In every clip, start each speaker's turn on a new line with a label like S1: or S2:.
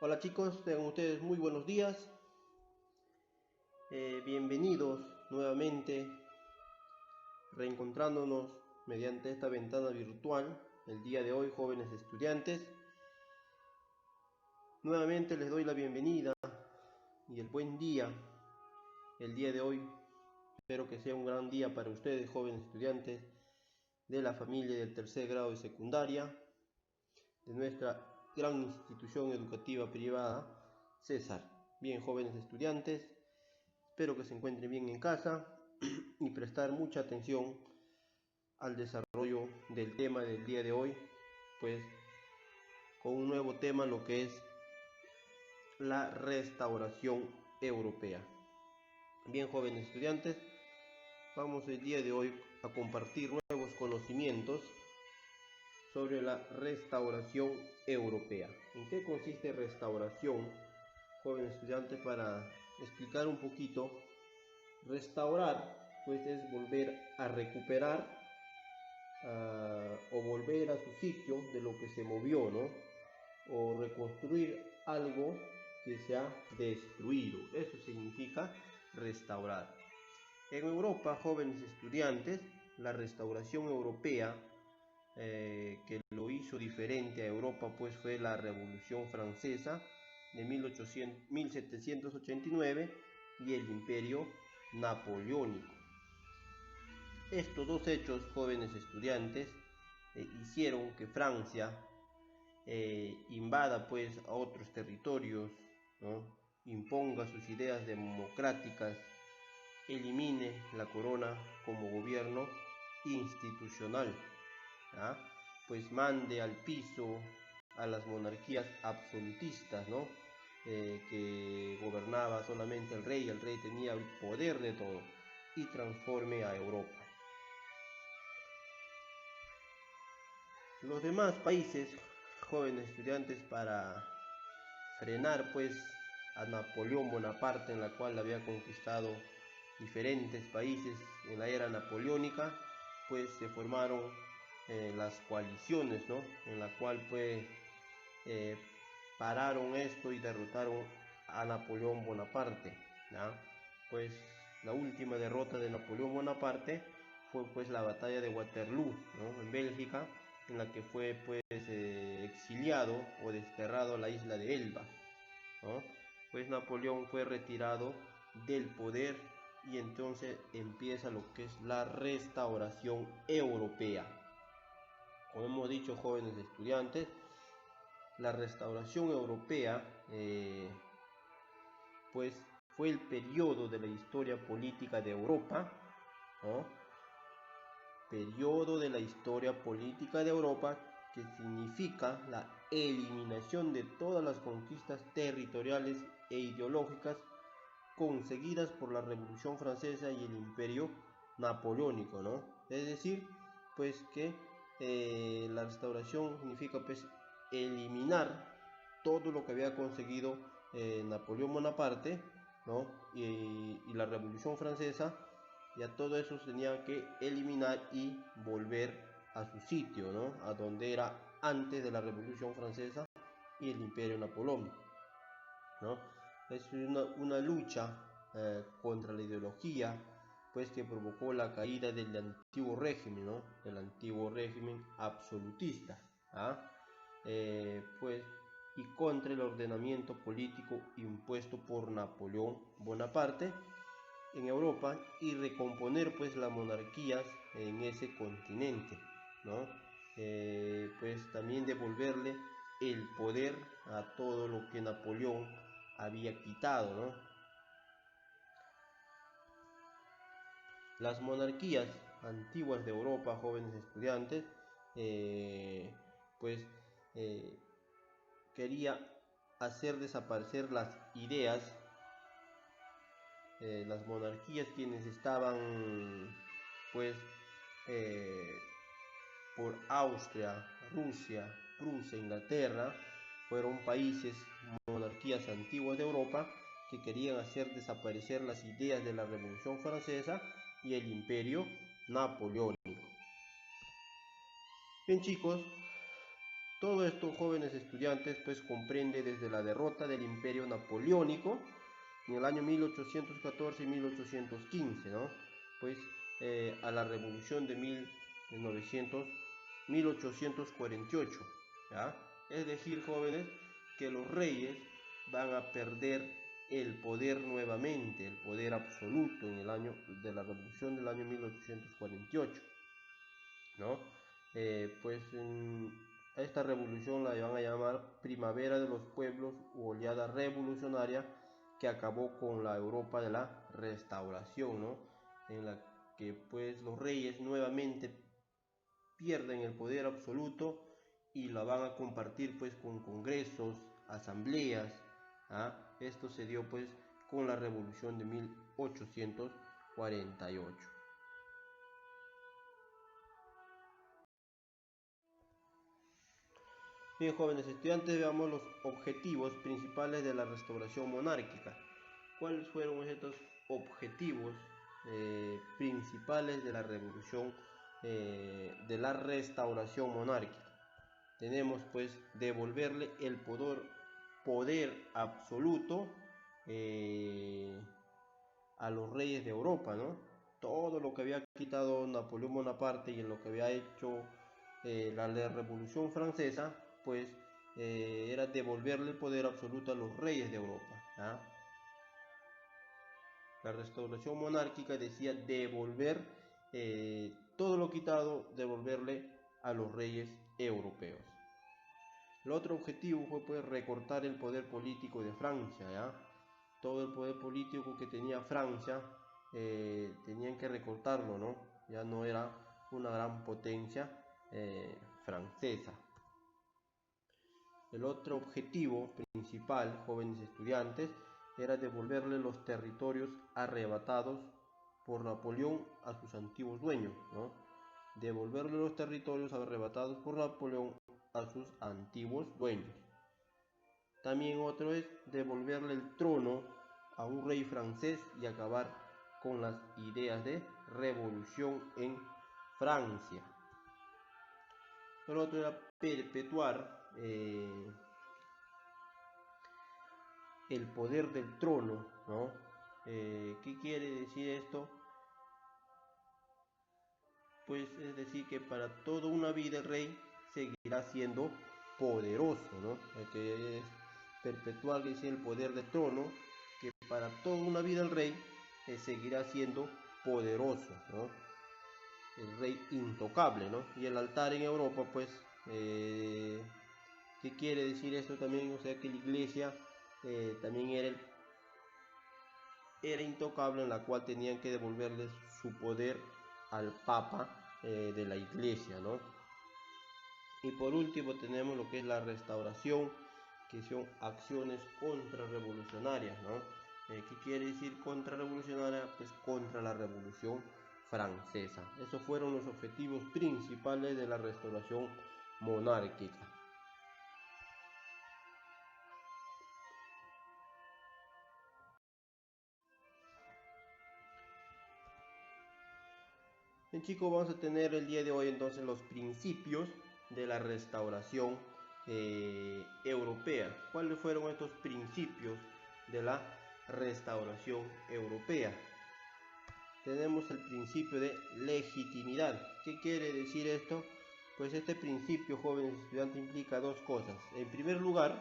S1: Hola chicos, tengan ustedes muy buenos días. Bienvenidos nuevamente, reencontrándonos mediante esta ventana virtual el día de hoy, jóvenes estudiantes. Nuevamente les doy la bienvenida y el buen día el día de hoy. Espero que sea un gran día para ustedes, jóvenes estudiantes de la familia del tercer grado de secundaria de nuestra gran institución educativa privada, César. Bien, jóvenes estudiantes, espero que se encuentren bien en casa y prestar mucha atención al desarrollo del tema del día de hoy, pues con un nuevo tema, lo que es la restauración europea. Bien, jóvenes estudiantes, vamos el día de hoy a compartir nuevos conocimientos sobre la restauración europea. ¿En qué consiste restauración, joven estudiante? Para explicar un poquito, restaurar pues es volver a recuperar o volver a su sitio de lo que se movió, ¿no? O reconstruir algo que se ha destruido. Eso significa restaurar. En Europa, jóvenes estudiantes, la restauración europea que lo hizo diferente a Europa pues fue la Revolución Francesa de 1789 y el Imperio Napoleónico. Estos dos hechos, jóvenes estudiantes, hicieron que Francia invada pues a otros territorios, ¿no? Imponga sus ideas democráticas, elimine la corona como gobierno institucional, ¿ah? Pues mande al piso a las monarquías absolutistas, ¿no? Que gobernaba solamente el rey tenía el poder de todo, y transforme a Europa. Los demás países, jóvenes estudiantes, para frenar pues a Napoleón Bonaparte, en la cual había conquistado diferentes países en la era napoleónica, pues se formaron las coaliciones, ¿no? En la cual pues pararon esto y derrotaron a Napoleón Bonaparte, ¿ya? Pues la última derrota de Napoleón Bonaparte fue pues la batalla de Waterloo, ¿no? En Bélgica, en la que fue pues exiliado o desterrado a la isla de Elba, ¿no? Pues Napoleón fue retirado del poder y entonces empieza lo que es la restauración europea. Como hemos dicho, jóvenes estudiantes, la restauración europea pues fue el periodo de la historia política de Europa, ¿no? Periodo de la historia política de Europa que significa la eliminación de todas las conquistas territoriales e ideológicas conseguidas por la Revolución Francesa y el Imperio Napoleónico, ¿no? Es decir, pues que la restauración significa pues eliminar todo lo que había conseguido Napoleón Bonaparte, ¿no? Y la Revolución Francesa, ya todo eso se tenía que eliminar y volver a su sitio, ¿no? A donde era antes de la Revolución Francesa y el Imperio Napoleónico, ¿no? Es una lucha contra la ideología pues que provocó la caída del antiguo régimen, ¿no? Del antiguo régimen absolutista, ¿ah? Pues y contra el ordenamiento político impuesto por Napoleón Bonaparte en Europa y recomponer pues las monarquías en ese continente, ¿no? Pues también devolverle el poder a todo lo que Napoleón había quitado, ¿no? Las monarquías antiguas de Europa, jóvenes estudiantes, pues quería hacer desaparecer las ideas, las monarquías quienes estaban pues por Austria, Rusia, Prusia, Inglaterra, fueron países, monarquías antiguas de Europa que querían hacer desaparecer las ideas de la Revolución Francesa y el Imperio Napoleónico. Bien chicos, Todo esto, jóvenes estudiantes, pues comprende desde la derrota del Imperio Napoleónico en el año 1814 y 1815, ¿no? Pues a la Revolución de 1848, ¿ya? Es decir, jóvenes, que los reyes van a perder el poder nuevamente, el poder absoluto en el año de la Revolución del año 1848, ¿no? A esta revolución la van a llamar Primavera de los Pueblos u oleada revolucionaria, que acabó con la Europa de la Restauración, ¿no? En la que pues los reyes nuevamente pierden el poder absoluto y la van a compartir pues con congresos, asambleas, ¿ah? Esto se dio pues con la revolución de 1848. Bien, jóvenes estudiantes, veamos los objetivos principales de la restauración monárquica. ¿Cuáles fueron estos objetivos principales de la revolución, de la restauración monárquica? Tenemos pues devolverle el poder absoluto a los reyes de Europa, ¿no? Todo lo que había quitado Napoleón Bonaparte y en lo que había hecho la Revolución Francesa, pues era devolverle el poder absoluto a los reyes de Europa, ¿ah? La restauración monárquica decía devolver todo lo quitado, devolverle a los reyes europeos. El otro objetivo fue pues recortar el poder político de Francia, ¿ya? Todo el poder político que tenía Francia tenían que recortarlo, ¿no? Ya no era una gran potencia francesa. El otro objetivo principal, jóvenes estudiantes, era devolverle los territorios arrebatados por Napoleón a sus antiguos dueños, ¿no? Devolverle los territorios arrebatados por Napoleón a sus antiguos dueños. También otro es devolverle el trono a un rey francés y acabar con las ideas de revolución en Francia. El otro era perpetuar el poder del trono, ¿no? ¿Qué quiere decir esto? Pues es decir que para toda una vida el rey seguirá siendo poderoso, ¿no? Que es perpetuar el poder del trono, que para toda una vida el rey seguirá siendo poderoso, ¿no? El rey intocable, ¿no? Y el altar en Europa, pues, ¿qué quiere decir esto también? O sea que la iglesia también era intocable, en la cual tenían que devolverle su poder al Papa de la iglesia, ¿no? Y por último tenemos lo que es la restauración, que son acciones contrarrevolucionarias, ¿no? ¿Qué quiere decir contrarrevolucionaria? Pues contra la revolución francesa. Esos fueron los objetivos principales de la restauración monárquica. Bien, chicos, vamos a tener el día de hoy entonces los principios de la restauración europea. ¿Cuáles fueron estos principios de la restauración europea? Tenemos el principio de legitimidad. ¿Qué quiere decir esto? Pues este principio, jóvenes estudiantes, implica dos cosas. En primer lugar,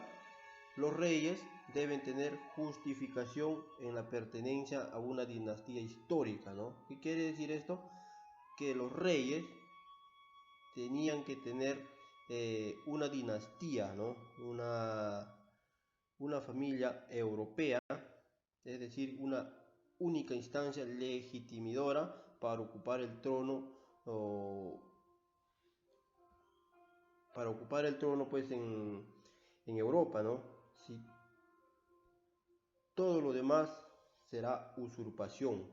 S1: los reyes deben tener justificación en la pertenencia a una dinastía histórica, ¿no? ¿Qué quiere decir esto? Que los reyes tenían que tener una dinastía, ¿no? Una familia europea, es decir, una única instancia legitimidora para ocupar el trono, pues en Europa, ¿no? Si todo lo demás será usurpación.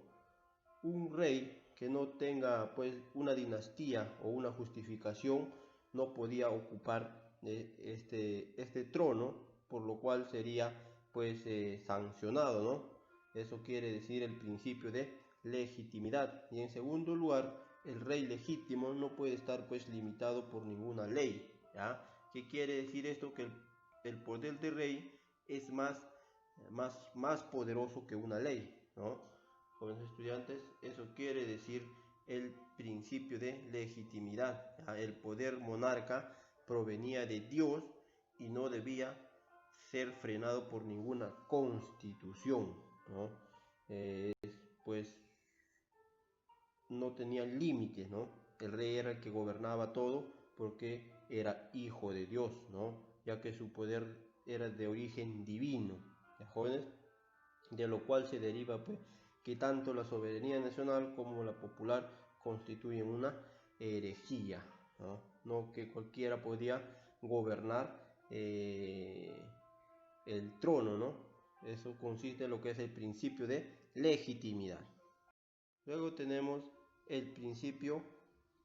S1: Un rey que no tenga pues una dinastía o una justificación no podía ocupar este trono, por lo cual sería pues sancionado, ¿no? Eso quiere decir el principio de legitimidad. Y en segundo lugar, el rey legítimo no puede estar pues limitado por ninguna ley, ¿ya? ¿Qué quiere decir esto? Que el poder del rey es más poderoso que una ley, ¿no? Jóvenes estudiantes, eso quiere decir el principio de legitimidad. El poder monarca provenía de Dios y no debía ser frenado por ninguna constitución, ¿no? Pues no tenía límites, ¿no? El rey era el que gobernaba todo porque era hijo de Dios, ¿no? Ya que su poder era de origen divino, ¿ya, jóvenes? De lo cual se deriva, pues, que tanto la soberanía nacional como la popular constituyen una herejía, ¿no? No que cualquiera podía gobernar el trono, ¿no? Eso consiste en lo que es el principio de legitimidad. Luego tenemos el principio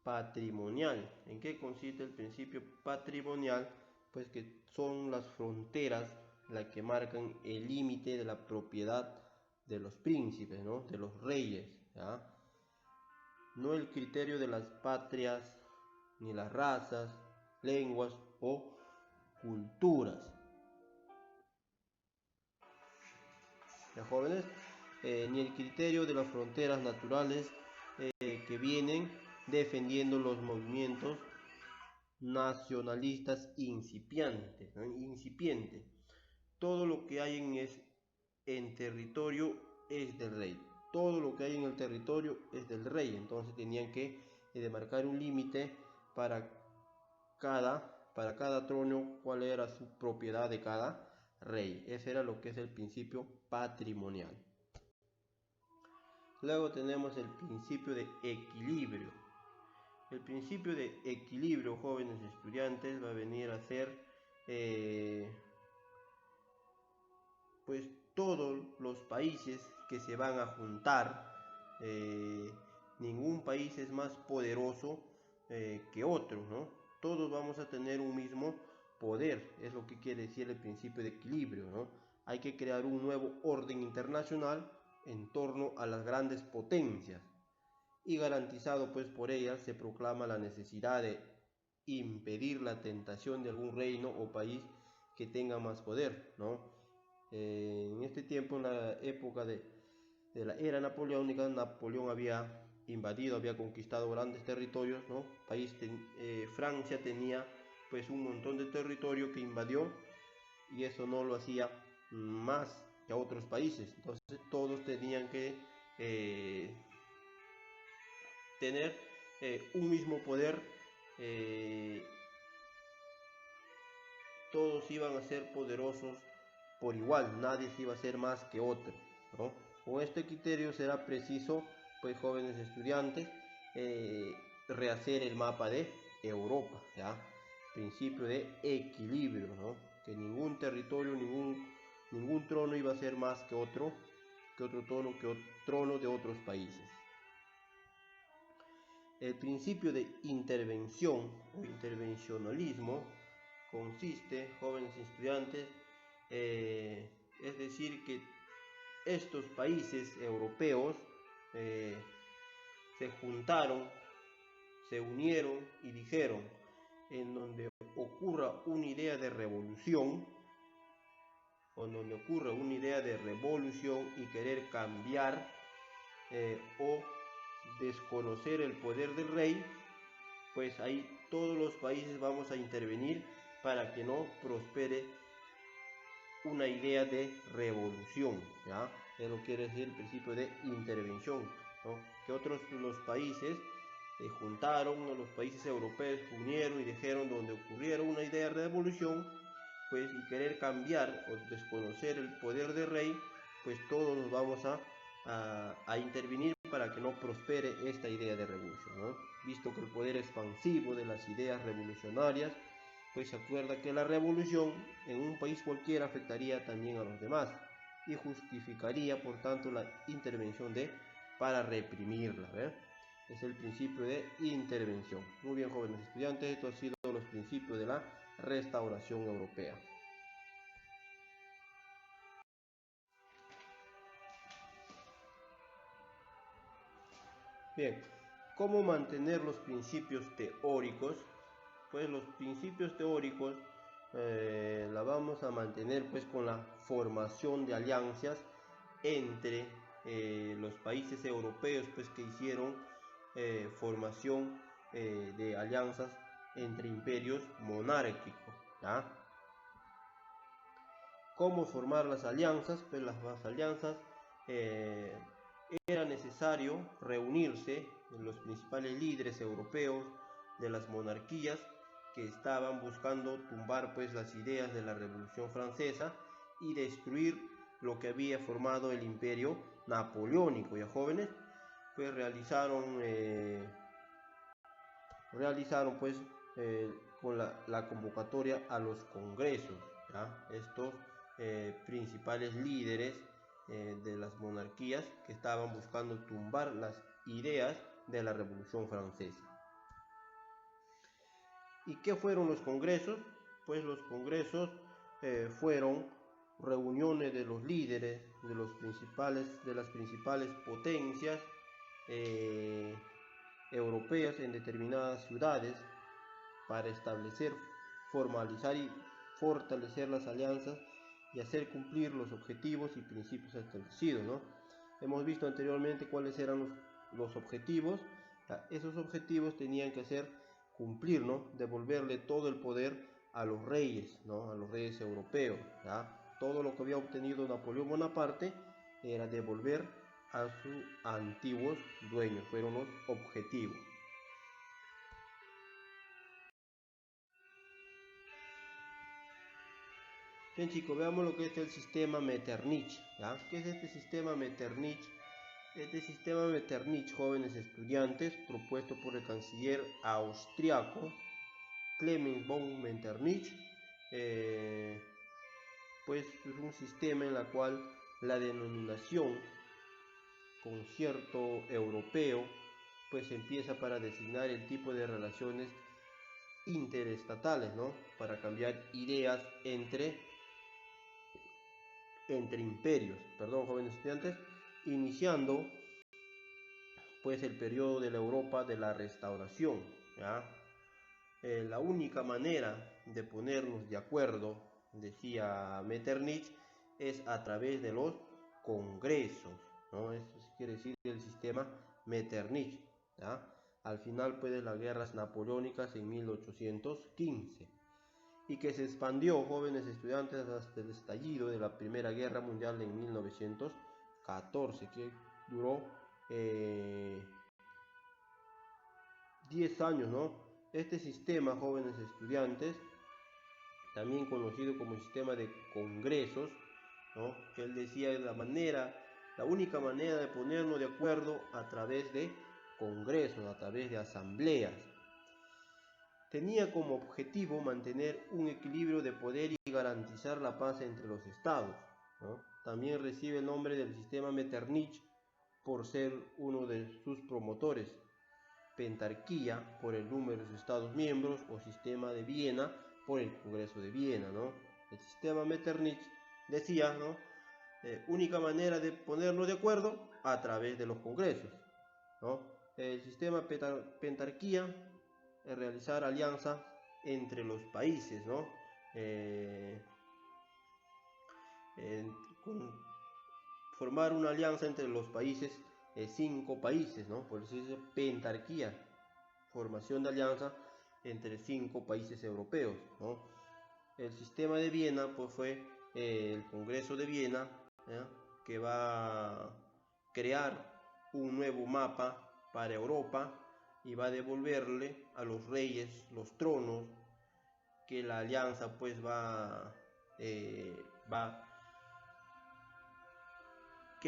S1: patrimonial. ¿En qué consiste el principio patrimonial? Pues que son las fronteras las que marcan el límite de la propiedad de los príncipes, ¿no? De los reyes, ¿ya? No el criterio de las patrias, ni las razas, lenguas o culturas. ¿Ya, jóvenes? Ni el criterio de las fronteras naturales que vienen defendiendo los movimientos nacionalistas incipientes, ¿no? Incipientes. Todo lo que hay en territorio es del rey. Todo lo que hay en el territorio es del rey. Entonces tenían que demarcar un límite para cada trono, cuál era su propiedad de cada rey. Ese era lo que es el principio patrimonial. Luego tenemos el principio de equilibrio. El principio de equilibrio, jóvenes estudiantes, va a venir a ser pues todos los países que se van a juntar, ningún país es más poderoso que otro, ¿no? Todos vamos a tener un mismo poder, es lo que quiere decir el principio de equilibrio, ¿no? Hay que crear un nuevo orden internacional en torno a las grandes potencias y garantizado pues por ellas se proclama la necesidad de impedir la tentación de algún reino o país que tenga más poder, ¿no? En este tiempo, en la época de la era napoleónica, Napoleón había invadido, había conquistado grandes territorios, ¿no? Francia tenía pues un montón de territorio que invadió y eso no lo hacía más que a otros países. Entonces todos tenían que tener un mismo poder, todos iban a ser poderosos por igual, nadie se iba a ser más que otro, ¿no? Con este criterio será preciso, pues jóvenes estudiantes, rehacer el mapa de Europa, ¿ya? Principio de equilibrio, ¿no? Que ningún territorio, ningún trono iba a ser más que otro trono de otros países. El principio de intervención o intervencionalismo consiste, jóvenes estudiantes, es decir, que estos países europeos se juntaron, se unieron y dijeron, en donde ocurra una idea de revolución, y querer cambiar o desconocer el poder del rey, pues ahí todos los países vamos a intervenir para que no prospere una idea de revolución, ¿ya? Eso quiere decir el principio de intervención, ¿no? Que los países juntaron, los países europeos se unieron y dijeron donde ocurriera una idea de revolución, pues y querer cambiar o desconocer el poder del rey, pues todos nos vamos a intervenir para que no prospere esta idea de revolución, ¿no? Visto que el poder expansivo de las ideas revolucionarias, pues se acuerda que la revolución en un país cualquiera afectaría también a los demás y justificaría por tanto la intervención para reprimirla, ¿eh? Es el principio de intervención. Muy bien, jóvenes estudiantes, esto ha sido los principios de la restauración europea. Bien, ¿cómo mantener los principios teóricos? pues los principios teóricos la vamos a mantener pues con la formación de alianzas entre los países europeos, pues que hicieron formación de alianzas entre imperios monárquicos, ¿ya? ¿Cómo formar las alianzas? Pues las alianzas era necesario reunirse los principales líderes europeos de las monarquías que estaban buscando tumbar pues las ideas de la Revolución Francesa y destruir lo que había formado el imperio napoleónico. Ya jóvenes, pues realizaron pues con la convocatoria a los congresos, ¿ya? Estos principales líderes de las monarquías que estaban buscando tumbar las ideas de la Revolución Francesa. ¿Y qué fueron los congresos? Pues los congresos fueron reuniones de los líderes de las principales potencias europeas en determinadas ciudades para establecer, formalizar y fortalecer las alianzas y hacer cumplir los objetivos y principios establecidos, ¿no? Hemos visto anteriormente cuáles eran los objetivos. Esos objetivos tenían que ser cumplir, ¿no? Devolverle todo el poder a los reyes, ¿no? A los reyes europeos, ¿ya? Todo lo que había obtenido Napoleón Bonaparte era devolver a sus antiguos dueños. Fueron los objetivos. Bien, chicos, veamos lo que es el sistema Metternich, ¿ya? ¿Qué es este sistema Metternich? Este sistema Metternich, jóvenes estudiantes, propuesto por el canciller austriaco Clemens von Metternich, pues es un sistema en el cual la denominación concierto europeo pues empieza para designar el tipo de relaciones interestatales, ¿no? Para cambiar ideas entre imperios, perdón, jóvenes estudiantes, iniciando pues el periodo de la Europa de la Restauración, ¿ya? La única manera de ponernos de acuerdo, decía Metternich, es a través de los congresos, ¿no? Esto quiere decir el sistema Metternich, ¿ya? Al final pues de las guerras napoleónicas en 1815 y que se expandió, jóvenes estudiantes, hasta el estallido de la Primera Guerra Mundial en 1914, que duró 10 años, ¿no? Este sistema, jóvenes estudiantes, también conocido como sistema de congresos, ¿no? Que él decía la única manera de ponernos de acuerdo a través de congresos, a través de asambleas. Tenía como objetivo mantener un equilibrio de poder y garantizar la paz entre los estados, ¿no? También recibe el nombre del sistema Metternich por ser uno de sus promotores, pentarquía por el número de sus estados miembros o sistema de Viena por el Congreso de Viena, ¿no? El sistema Metternich decía, ¿no? Única manera de ponernos de acuerdo a través de los congresos, ¿no? El sistema pentarquía es realizar alianzas entre los países, ¿no? Formar una alianza entre los países, 5 países, ¿no? Por eso se dice pentarquía, formación de alianza entre 5 países europeos, ¿no? El sistema de Viena pues fue el Congreso de Viena, ¿ya? Que va a crear un nuevo mapa para Europa y va a devolverle a los reyes los tronos, que la alianza pues va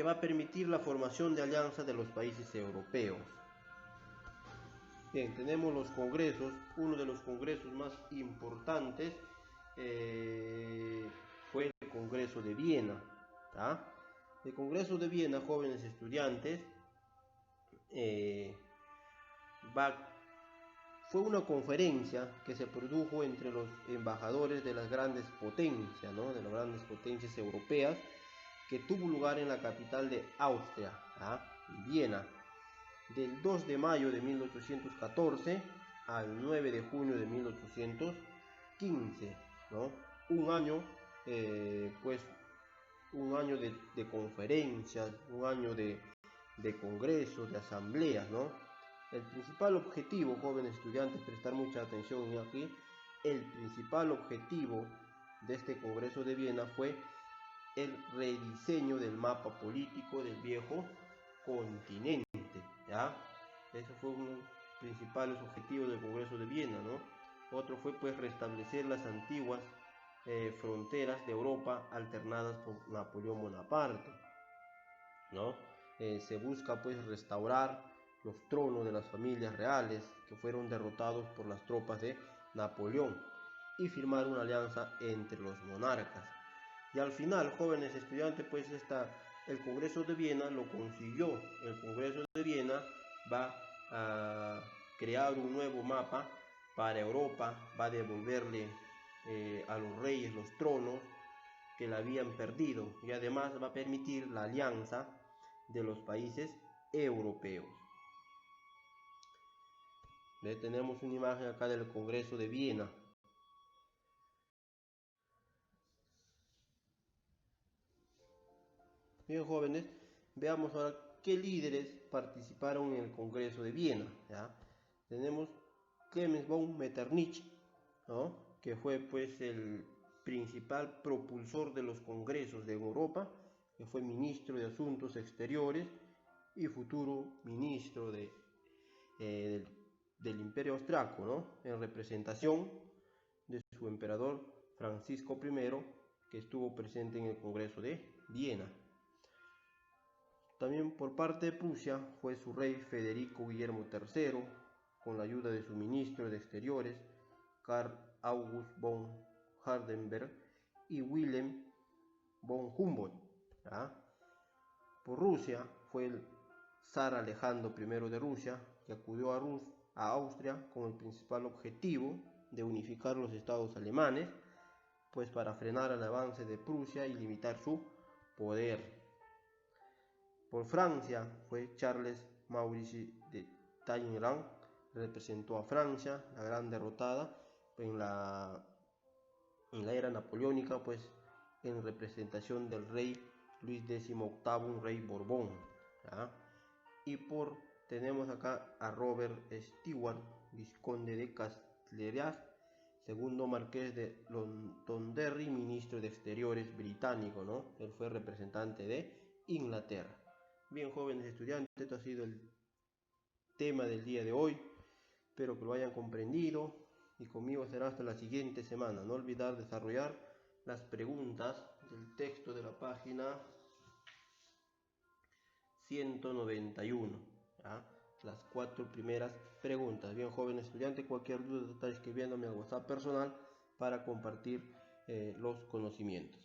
S1: a permitir la formación de alianzas de los países europeos. Bien, tenemos los congresos. Uno de los congresos más importantes fue el Congreso de Viena, ¿tá? El Congreso de Viena, jóvenes estudiantes, fue una conferencia que se produjo entre los embajadores de las grandes potencias, ¿no? De las grandes potencias europeas, que tuvo lugar en la capital de Austria, Viena, del 2 de mayo de 1814 al 9 de junio de 1815, ¿no? Un año, pues, un año de conferencias, un año de congresos, de asambleas, ¿no? El principal objetivo, jóvenes estudiantes, prestar mucha atención aquí, el principal objetivo de este Congreso de Viena fue el rediseño del mapa político del viejo continente, ¿ya? Ese fue uno de los principales objetivos del Congreso de Viena, ¿no? Otro fue pues restablecer las antiguas fronteras de Europa alternadas por Napoleón Bonaparte, ¿no? Se busca pues restaurar los tronos de las familias reales que fueron derrotados por las tropas de Napoleón y firmar una alianza entre los monarcas. Y al final, jóvenes estudiantes, pues el Congreso de Viena lo consiguió. El Congreso de Viena va a crear un nuevo mapa para Europa, va a devolverle a los reyes los tronos que la habían perdido y además va a permitir la alianza de los países europeos. Tenemos una imagen acá del Congreso de Viena. Bien, jóvenes, veamos ahora qué líderes participaron en el Congreso de Viena, ¿ya? Tenemos Clemens von Metternich, ¿no? Que fue pues el principal propulsor de los congresos de Europa, que fue ministro de Asuntos Exteriores y futuro ministro del Imperio Austriaco, ¿no? En representación de su emperador Francisco I, que estuvo presente en el Congreso de Viena. También por parte de Prusia fue su rey Federico Guillermo III, con la ayuda de su ministro de Exteriores, Karl August von Hardenberg y Wilhelm von Humboldt, ¿ya? Por Rusia fue el zar Alejandro I de Rusia, que acudió a Austria con el principal objetivo de unificar los estados alemanes, pues para frenar el avance de Prusia y limitar su poder. Por Francia fue Charles Maurice de Talleyrand, representó a Francia, la gran derrotada en la era napoleónica, pues en representación del rey Luis XVIII, un rey Borbón, ¿ya? Y tenemos acá a Robert Stewart, vizconde de Castlereagh, segundo marqués de Londonderry, ministro de Exteriores británico, ¿no? Él fue representante de Inglaterra. Bien, jóvenes estudiantes, esto ha sido el tema del día de hoy. Espero que lo hayan comprendido y conmigo será hasta la siguiente semana. No olvidar desarrollar las preguntas del texto de la página 191, ¿ya? Las 4 primeras preguntas. Bien, joven estudiante, cualquier duda está escribiéndome al WhatsApp personal para compartir los conocimientos.